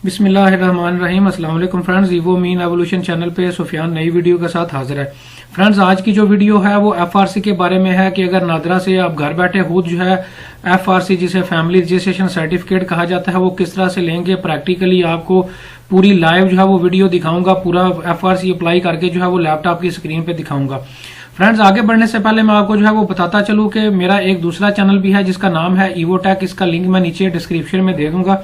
बिस्मिल्लाहिर्रहमानिर्रहीम। अस्सलाम वालेकुम friends, evo mean evolution channel पे सुफियान नई वीडियो के साथ हाजिर है। फ्रेंड्स, आज की जो वीडियो है वो एफआरसी के बारे में है कि अगर नादरा से आप घर बैठे खुद जो है एफआरसी जिसे फैमिली रजिस्ट्रेशन सर्टिफिकेट कहा जाता है वो किस तरह से लेंगे, प्रैक्टिकली आपको पूरी लाइव जो है वो वीडियो दिखाऊंगा। पूरा एफआरसी अप्लाई करके जो है वो लैपटॉप की स्क्रीन पे दिखाऊंगा। फ्रेंड्स, आगे बढ़ने से पहले मैं आपको जो है वो बताता चलूं कि मेरा एक दूसरा चैनल भी है जिसका नाम है ईवोटेक। इसका लिंक मैं नीचे डिस्क्रिप्शन में दे दूंगा।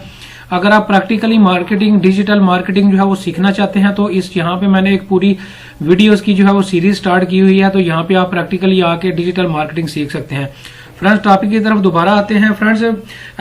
अगर आप प्रैक्टिकली मार्केटिंग, डिजिटल मार्केटिंग जो है वो सीखना चाहते हैं तो इस यहाँ पे मैंने एक पूरी वीडियोस की जो है वो सीरीज स्टार्ट की हुई है, तो यहाँ पे आप प्रैक्टिकली आके डिजिटल मार्केटिंग सीख सकते हैं। फ्रेंड्स, टॉपिक की तरफ दोबारा आते हैं। फ्रेंड्स,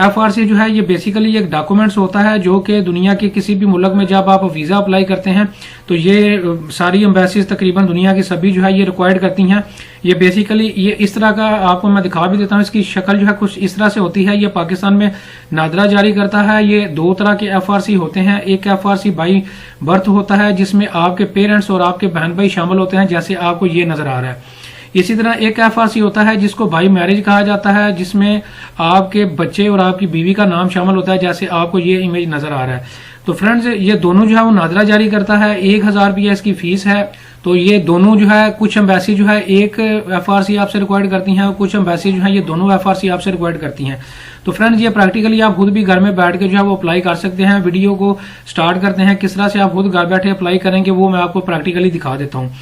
एफआरसी जो है ये बेसिकली एक डॉक्यूमेंट्स होता है जो कि दुनिया के किसी भी मुल्क में जब आप वीजा अप्लाई करते हैं तो ये सारी एम्बेसीज तकरीबन दुनिया की सभी जो है ये रिक्वायर्ड करती हैं। ये बेसिकली ये इस तरह का आपको मैं दिखा भी देता हूँ। इसकी शक्ल जो है कुछ इस तरह से होती है। ये पाकिस्तान में नादरा जारी करता है। ये दो तरह के एफआरसी होते हैं। एक एफआरसी बाई बर्थ होता है जिसमें आपके पेरेंट्स और आपके बहन भाई शामिल होते हैं, जैसे आपको ये नजर आ रहा है। इसी तरह एक एफआरसी होता है जिसको बाई मैरिज कहा जाता है, जिसमें आपके बच्चे और आपकी बीवी का नाम शामिल होता है, जैसे आपको ये इमेज नजर आ रहा है। तो फ्रेंड्स, ये दोनों जो है वो नादरा जारी करता है। 1000 रुपया इसकी फीस है। तो ये दोनों जो है, कुछ एम्बेसी जो है एक एफआरसी आपसे रिक्वायर्ड करती हैं और कुछ एम्बेसी जो है ये दोनों एफआरसी आपसे रिक्वायर्ड करती हैं। तो फ्रेंड्स, ये प्रैक्टिकली आप खुद भी घर में बैठ के जो है वो अप्लाई कर सकते हैं। वीडियो को स्टार्ट करते हैं। किस तरह से आप खुद घर बैठे अप्लाई करेंगे वो मैं आपको प्रैक्टिकली दिखा देता हूँ।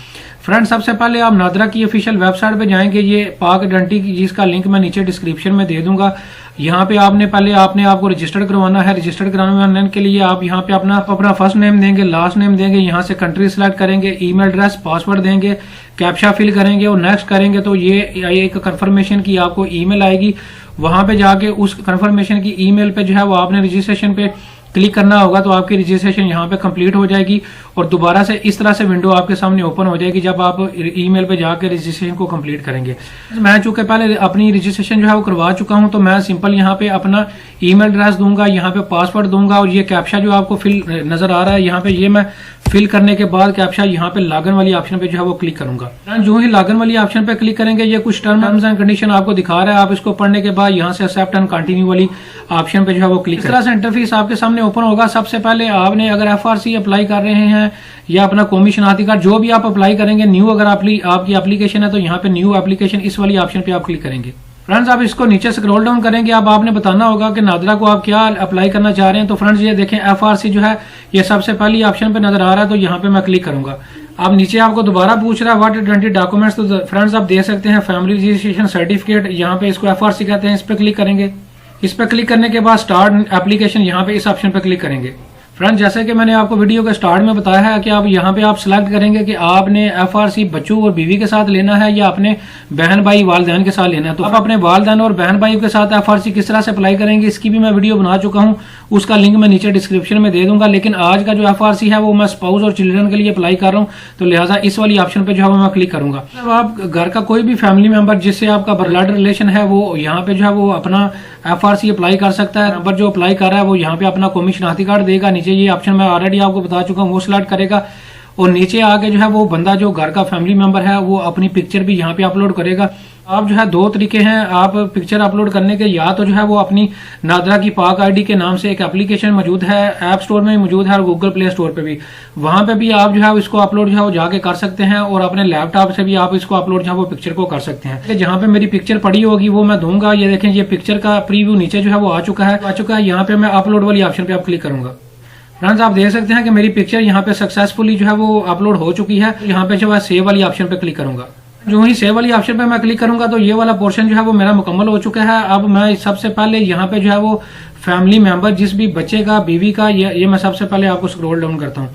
फ्रेंड्स, सबसे पहले आप नादरा की ऑफिशियल वेबसाइट पे जाएंगे। ये पाक आइडेंटिटी की जिसका लिंक मैं नीचे डिस्क्रिप्शन में दे दूंगा। यहाँ पे आपने आपको रजिस्टर्ड करवाना है। रजिस्टर्ड करवाने के लिए आप यहाँ पे अपना फर्स्ट नेम देंगे, लास्ट नेम देंगे, यहाँ से कंट्री सिलेक्ट करेंगे, ईमेल एड्रेस, पासवर्ड देंगे, कैप्चा फिल करेंगे और नेक्स्ट करेंगे। तो ये एक कंफर्मेशन की आपको ईमेल आएगी। वहां पे जाके उस कंफर्मेशन की ईमेल पे जो है वो आपने रजिस्ट्रेशन पे क्लिक करना होगा। तो आपकी रजिस्ट्रेशन यहाँ पे कंप्लीट हो जाएगी और दोबारा से इस तरह से विंडो आपके सामने ओपन हो जाएगी जब आप ईमेल पे जाकर रजिस्ट्रेशन को कंप्लीट करेंगे। मैं चूंकि पहले अपनी रजिस्ट्रेशन जो है वो करवा चुका हूं, तो मैं सिंपल यहाँ पे अपना ईमेल एड्रेस दूंगा, यहाँ पे पासवर्ड दूंगा और ये कैप्चा जो आपको फिल नजर आ रहा है यहाँ पे, ये मैं फिल करने के बाद कैप्चा यहाँ पे लॉगिन वाली ऑप्शन पे जो है वो क्लिक करूंगा। जो ही लॉगिन वाली ऑप्शन पे क्लिक करेंगे ये कुछ टर्म्स एंड कंडीशन आपको दिखा रहा है। आप इसको पढ़ने के बाद यहाँ से एक्सेप्ट एंड कंटिन्यू वाली ऑप्शन पे जो है वो क्लिक। इस तरह से इंटरफेस आपके सामने ओपन होगा। सबसे पहले आपने अगर एफआरसी अप्लाई कर रहे हैं या अपना कौमी शनाख्ती कार्ड जो भी आप अप्लाई करेंगे, न्यू अगर आपकी एप्लीकेशन है तो यहाँ पे न्यू एप्लीकेशन इस वाली ऑप्शन पे आप क्लिक करेंगे। फ्रेंड्स, आप इसको नीचे स्क्रॉल डाउन करेंगे। अब आपने बताना होगा कि नादरा को आप क्या अप्लाई करना चाह रहे हैं। तो फ्रेंड्स, ये देखें एफआरसी जो है ये सबसे पहली ऑप्शन पे नजर आ रहा है, तो यहाँ पे मैं क्लिक करूंगा। अब नीचे आपको दोबारा पूछ रहा है व्हाट आइडेंटिटी डॉक्यूमेंट्स। तो फ्रेंड्स, आप दे सकते हैं फैमिली रजिस्ट्रेशन सर्टिफिकेट, यहाँ पे इसको एफआरसी कहते हैं, इस पे क्लिक करेंगे। इस पे क्लिक करने के बाद स्टार्ट एप्लीकेशन, यहाँ पे इस ऑप्शन पे क्लिक करेंगे। फ्रेंड्स, जैसे कि मैंने आपको वीडियो के स्टार्ट में बताया है कि आप यहाँ पे आप सिलेक्ट करेंगे कि आपने एफआरसी बच्चों और बीवी के साथ लेना है या अपने बहन भाई वालदैन के साथ लेना है। तो आप अपने वालदैन और बहन भाई के साथ एफआरसी किस तरह से अप्लाई करेंगे इसकी भी मैं वीडियो बना चुका हूँ, उसका लिंक मैं नीचे डिस्क्रिप्शन में दे दूंगा। लेकिन आज का जो एफआरसी है वो मैं स्पाउस और चिल्ड्रन के लिए अप्लाई कर रहा हूँ, तो लिहाजा इस वाली ऑप्शन पे जो है मैं क्लिक करूंगा। अब आप घर का कोई भी फैमिली मेंबर जिससे आपका ब्लड रिलेशन है वो यहाँ पे जो है वो अपना एफआरसी अप्लाई कर सकता है। नंबर जो अप्लाई कर रहा है वो यहाँ पे अपना कौमी शनाख्ती कार्ड देगा। नीचे ये ऑप्शन मैं ऑलरेडी आपको बता चुका हूँ, वो सिलेक्ट करेगा और नीचे आके जो है वो बंदा जो घर का फैमिली मेंबर है वो अपनी पिक्चर भी यहाँ पे अपलोड करेगा। आप जो है दो तरीके हैं आप पिक्चर अपलोड करने के, या तो जो है वो अपनी नादरा की पाक आईडी के नाम से एक एप्लीकेशन मौजूद है, ऐप स्टोर में मौजूद है और गूगल प्ले स्टोर पे भी, वहां पे भी आप जो है इसको अपलोड जो है वो जाके कर सकते हैं और अपने लैपटॉप से भी आप इसको अपलोड जो है वो पिक्चर को कर सकते हैं। जहां पे मेरी पिक्चर पड़ी होगी वो मैं दूंगा। ये देखें, ये पिक्चर का प्रीव्यू नीचे जो है वो आ चुका है। यहाँ पे मैं अपलोड वाली ऑप्शन पे आप क्लिक करूंगा। फ्रेंड्स, आप देख सकते हैं कि मेरी पिक्चर यहाँ पे सक्सेसफुली जो है वो अपलोड हो चुकी है। यहाँ पे जो है सेव वाली ऑप्शन पे क्लिक करूंगा। जो ही सेव वाली ऑप्शन पे मैं क्लिक करूंगा तो ये वाला पोर्शन जो है वो मेरा मुकम्मल हो चुका है। अब मैं सबसे पहले यहाँ पे जो है वो फैमिली मेंबर जिस भी बच्चे का, बीवी का, ये मैं सबसे पहले आपको स्क्रॉल डाउन करता हूँ।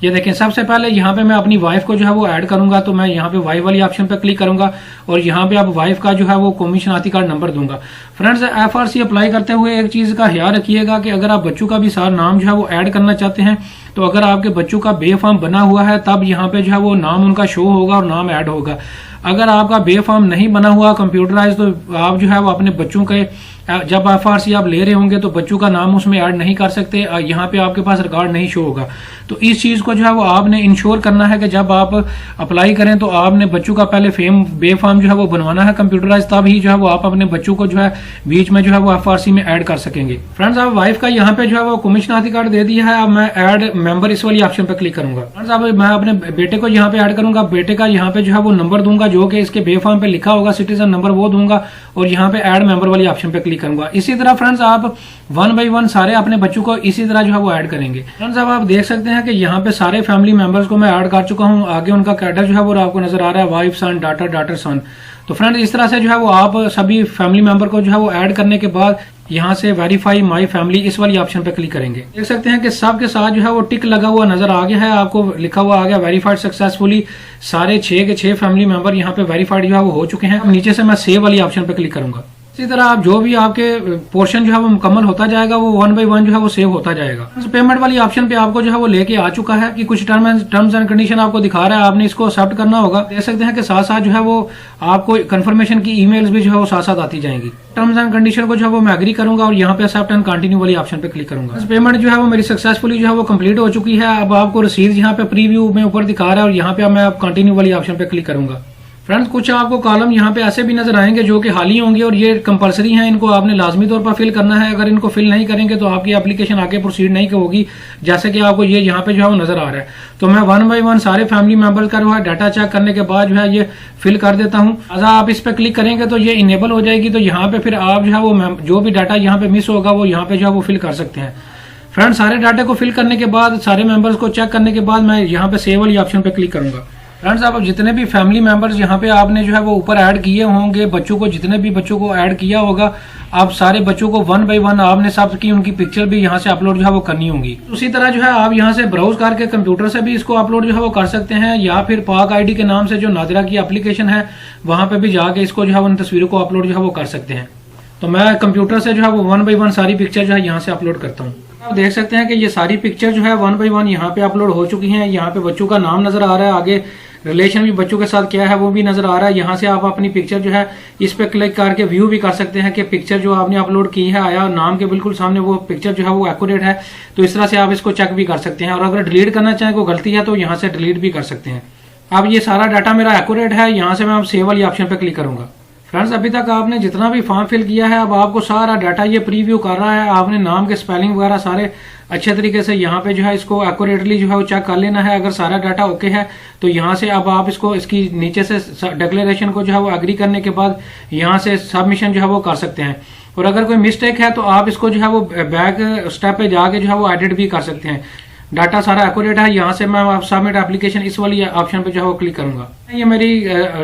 ये देखें, सबसे पहले यहाँ पे मैं अपनी वाइफ को जो है वो ऐड करूंगा। तो मैं यहाँ पे वाइफ वाली ऑप्शन पे क्लिक करूंगा और यहाँ पे अब वाइफ का जो है वो कौमी शनाख्ती कार्ड नंबर दूंगा। फ्रेंड्स, एफआरसी अप्लाई करते हुए एक चीज का ख्याल रखिएगा कि अगर आप बच्चों का भी सारा नाम जो है वो ऐड करना चाहते हैं तो अगर आपके बच्चों का बे फॉर्म बना हुआ है तब यहाँ पे जो है वो नाम उनका शो होगा और नाम ऐड होगा। अगर आपका बे फॉर्म नहीं बना हुआ कंप्यूटराइज तो आप जो है वो अपने बच्चों के जब FRC आप ले रहे होंगे तो बच्चों का नाम उसमें ऐड नहीं कर सकते, यहाँ पे आपके पास रिकॉर्ड नहीं शो होगा। तो इस चीज को जो है वो आपने इंश्योर करना है कि जब आप अप्लाई करें तो आपने बच्चों का पहले बे फॉर्म जो है वो बनवाना है कंप्यूटराइज, तब ही जो है वो आप अपने बच्चों को जो है बीच में जो है वो FRC में ऐड कर सकेंगे। फ्रेंड्स, आप वाइफ का यहाँ पे जो है वो कमिश्नाती कार्ड दे दिया है। अब मैं ऐड मेंबर इस वाली ऑप्शन पे क्लिक करूंगा। फ्रेंड्स, अब मैं अपने बेटे को यहाँ पे ऐड करूंगा। बेटे का यहाँ पे जो है वो नंबर दूंगा जो कि इसके बे फॉर्म पे लिखा होगा, सिटीजन नंबर वो दूंगा और यहाँ पे ऐड मेंबर वाली ऑप्शन पे क्लिक करूंगा। इसी तरह फ्रेंड्स आप 1 बाय 1 सारे अपने बच्चों को इसी तरह जो है वो ऐड करेंगे। फ्रेंड्स, अब आप देख सकते हैं कि यहाँ पे सारे फैमिली मेंबर्स को मैं ऐड कर चुका हूँ। आगे उनका कैडर जो है वो आपको नजर आ रहा है, वाइफ सन, डॉटर सन। तो फ्रेंड्स, इस तरह से जो है वो आप सभी फैमिली मेंबर को जो है वो ऐड करने के बाद यहाँ से वेरीफाई माई फैमिली इस वाली ऑप्शन पे क्लिक करेंगे। देख सकते हैं कि सबके साथ जो है वो टिक लगा हुआ नजर आ गया है, आपको लिखा हुआ आ गया वेरीफाइड सक्सेसफुली। सारे 6 के 6 फैमिली मेंबर यहाँ पे वेरीफाइड जो है वो हो चुके हैं। नीचे से मैं सेव वाली ऑप्शन पे क्लिक करूंगा। इसी तरह आप जो भी आपके पोर्शन जो है वो मुकम्मल होता जाएगा, वो 1 बाय 1 जो है वो सेव होता जाएगा। पेमेंट वाली ऑप्शन पे आपको जो है वो लेके आ चुका है कि कुछ टर्म्स एंड कंडीशन आपको दिखा रहा है, आपने इसको एक्सेप्ट करना होगा। देख सकते हैं कि साथ साथ जो है वो आपको कंफर्मेशन की ईमेल्स भी जो है वो साथ साथ आती जाएंगी। टर्म्स एंड कंडीशन को जो है वो मैं एग्री करूंगा और यहाँ पे एक्सेप्ट एंड कंटिन्यू वाली ऑप्शन पे क्लिक करूंगा। पेमेंट जो है वो मेरी सक्सेसफुली जो है वो कंप्लीट हो चुकी है। अब आपको रिसीव यहाँ पे प्रीव्यू में ऊपर दिखा रहा है और यहाँ पे मैं कंटिन्यू वाली ऑप्शन पे क्लिक करूंगा। फ्रेंड्स, कुछ आपको कॉलम यहाँ पे ऐसे भी नजर आएंगे जो कि खाली होंगे और ये कंपलसरी हैं, इनको आपने लाजमी तौर पर फिल करना है। अगर इनको फिल नहीं करेंगे तो आपकी एप्लीकेशन आगे प्रोसीड नहीं होगी, जैसे कि आपको ये यहाँ पे जो है वो नजर आ रहा है। तो मैं 1 बाय 1 सारे फैमिली मेंबर्स का जो है डाटा चेक करने के बाद जो है ये फिल कर देता हूँ। अगर आप इस पे क्लिक करेंगे तो ये इनेबल हो जाएगी। तो यहाँ पे फिर आप जो है वो जो भी डाटा यहाँ पे मिस होगा वो यहाँ पे जो है वो फिल कर सकते हैं। फ्रेंड्स, सारे डाटा को फिल करने के बाद, सारे मेंबर्स को चेक करने के बाद मैं यहाँ पे सेव वाली ऑप्शन पे क्लिक करूंगा। फ्रेंड्स, अब जितने भी फैमिली मेंबर्स यहाँ पे आपने जो है वो ऊपर ऐड किए होंगे, बच्चों को जितने भी बच्चों को ऐड किया होगा, आप सारे बच्चों को 1 बाय 1 आपने सब की उनकी पिक्चर भी यहाँ से अपलोड जो है वो करनी होंगी। उसी तरह जो है आप यहाँ से ब्राउज करके कंप्यूटर से भी इसको अपलोड जो है वो कर सकते हैं, या फिर पाक आईडी के नाम से जो नादिरा की एप्लीकेशन है वहां पे भी जाके इसको जो है उन तस्वीरों को अपलोड जो है वो कर सकते हैं। तो मैं कंप्यूटर से जो है वो 1 बाय 1 सारी पिक्चर जो है यहाँ से अपलोड करता हूँ। आप देख सकते हैं कि ये सारी पिक्चर जो है 1 बाय 1 यहाँ पे अपलोड हो चुकी हैं। यहाँ पे बच्चों का नाम नजर आ रहा है, आगे रिलेशन भी बच्चों के साथ क्या है वो भी नजर आ रहा है। यहाँ से आप अपनी पिक्चर जो है इस पे क्लिक करके व्यू भी कर सकते हैं कि पिक्चर जो आपने अपलोड की है आया नाम के बिल्कुल सामने वो पिक्चर जो है वो एक्यूरेट है। तो इस तरह से आप इसको चेक भी कर सकते हैं, और अगर डिलीट करना चाहें कोई गलती है तो यहाँ से डिलीट भी कर सकते हैं। अब ये सारा डाटा मेरा एक्यूरेट है, यहाँ से मैं अब सेव वाली ऑप्शन पे क्लिक करूंगा। फ्रेंड्स, अभी तक आपने जितना भी फॉर्म फिल किया है अब आपको सारा डाटा ये प्रीव्यू कर रहा है। आपने नाम के स्पेलिंग वगैरह सारे अच्छे तरीके से यहाँ पे जो है इसको एक्यूरेटली जो है वो चेक कर लेना है। अगर सारा डाटा ओके है तो यहाँ से अब आप इसको इसकी नीचे से डिक्लेरेशन को जो है वो एग्री करने के बाद यहाँ से सबमिशन जो है वो कर सकते हैं। और अगर कोई मिस्टेक है तो आप इसको जो है वो बैक स्टेप पे जाके जो है वो एडिट भी कर सकते हैं। डाटा सारा एक्यूरेट है। यहाँ से मैं आप सबमिट एप्लीकेशन इस वाली ऑप्शन पे जो है वो क्लिक करूंगा। ये मेरी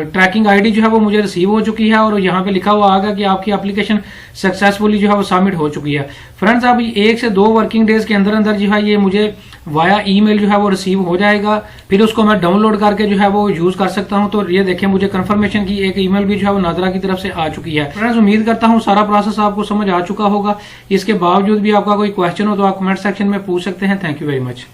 ट्रैकिंग आईडी जो है वो मुझे रिसीव हो चुकी है और यहाँ पे लिखा हुआ आ गया कि आपकी एप्लीकेशन सक्सेसफुली जो है वो सबमिट हो चुकी है। फ्रेंड्स, अब 1 से 2 वर्किंग डेज के अंदर अंदर जो है ये मुझे वाया ईमेल जो है वो रिसीव हो जाएगा। फिर उसको मैं डाउनलोड करके जो है वो यूज कर सकता हूँ। तो ये देखें, मुझे कंफर्मेशन की एक ईमेल भी जो है वो नादिरा की तरफ से आ चुकी है। फ्रेंड्स, उम्मीद करता हूँ सारा प्रोसेस आपको समझ आ चुका होगा। इसके बावजूद भी आपका कोई क्वेश्चन हो तो आप कमेंट सेक्शन में पूछ सकते हैं। Thank you very much.